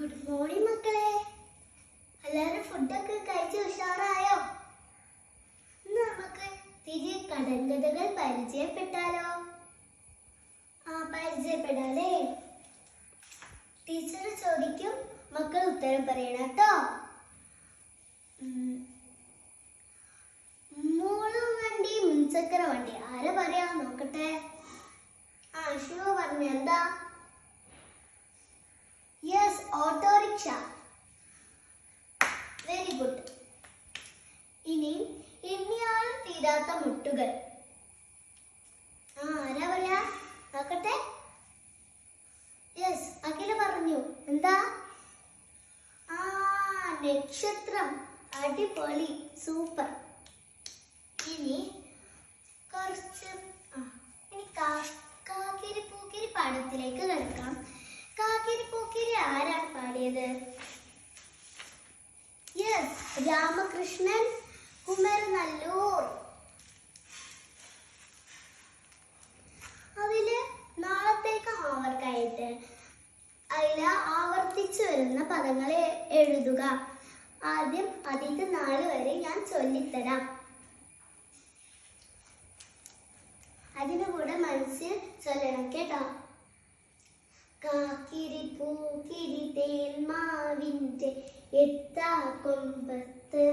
Good morning മക്കളെ. എല്ലാവരും ഫുഡൊക്കെ കഴിച്ച് ഉഷാറായോ? ഇന്ന് നമുക്ക് തിരികെ കടങ്കഥകൾ പരിചയപ്പെട്ടാലോ? പരിചയപ്പെടാലേ. ടീച്ചർ ചോദിക്കും, മക്കൾ ഉത്തരം പറയണം കേട്ടോ. മൂളും വണ്ടി മുൻചക്ര വണ്ടി ആരാ പറയാ നോക്കട്ടെ. ശിവ പറഞ്ഞു. എന്താ? Yes, autorickshaw. Very good. ഇനി എണ്ണിയാലും തീരാത്ത മുട്ടുകൾ ആരാ പറയാ നോക്കട്ടെ. യെസ്, അഖില പറഞ്ഞു. എന്താ? നക്ഷത്രം. അടിപൊളി, സൂപ്പർ. ഇനി കുറച്ച് കാക്കിരി പൂക്കിരി പാഠത്തിലേക്ക് കിടക്കാം. കാക്കിരി പൂക്കിരി ആരാണ് പാടിയത്? യെസ്, രാമകൃഷ്ണൻ കുമരനല്ലൂർ. അതില് നാളത്തേക്ക് ഹോംവർക്കായിട്ട് അതില് ആവർത്തിച്ചു വരുന്ന പദങ്ങൾ എഴുതുക. ആദ്യം അതിന്റെ 4 വരെ ഞാൻ ചൊല്ലിത്തരാം. അതിനു കൂടെ മനസ്സിൽ ചൊല്ലണം കേട്ടോ. കാക്കിരി പൂക്കിരി തേന്മാവിൻ്റെ എത്താ കൊമ്പത്ത്,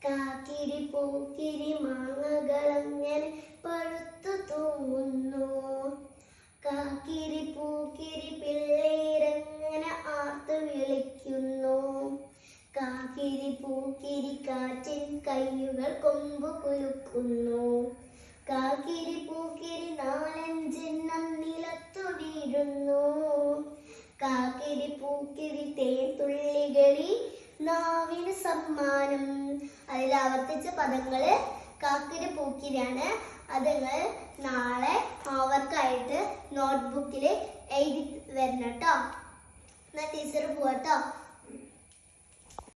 കാക്കിരി പൂക്കിരി മാങ്ങകളങ്ങനെ പഴുത്തു തൂങ്ങുന്നു, കാക്കിരി പൂക്കിരി പിള്ളേരങ്ങനെ ആർത്തു വിളിക്കുന്നു, കാക്കിരി പൂക്കിരി കാറ്റിൻ കയ്യുകൾ കൊമ്പ് കുലുക്കുന്നു, കാക്കിരി പൂക്കിരി 4-5 നിലത്തു വീഴുന്നു, കാക്കിരി പൂക്കിരി തേൻതുള്ളികളി നാവിന് സമ്മാനം. അതിൽ ആവർത്തിച്ച പദങ്ങള് കാക്കിരി പൂക്കിരിയാണ്. അത് നിങ്ങൾ നാളെ ഹോംവർക്കായിട്ട് നോട്ട്ബുക്കിൽ എഴുതി വരണം കേട്ടോ. എന്നാ ടീച്ചർ പോവാട്ടോ.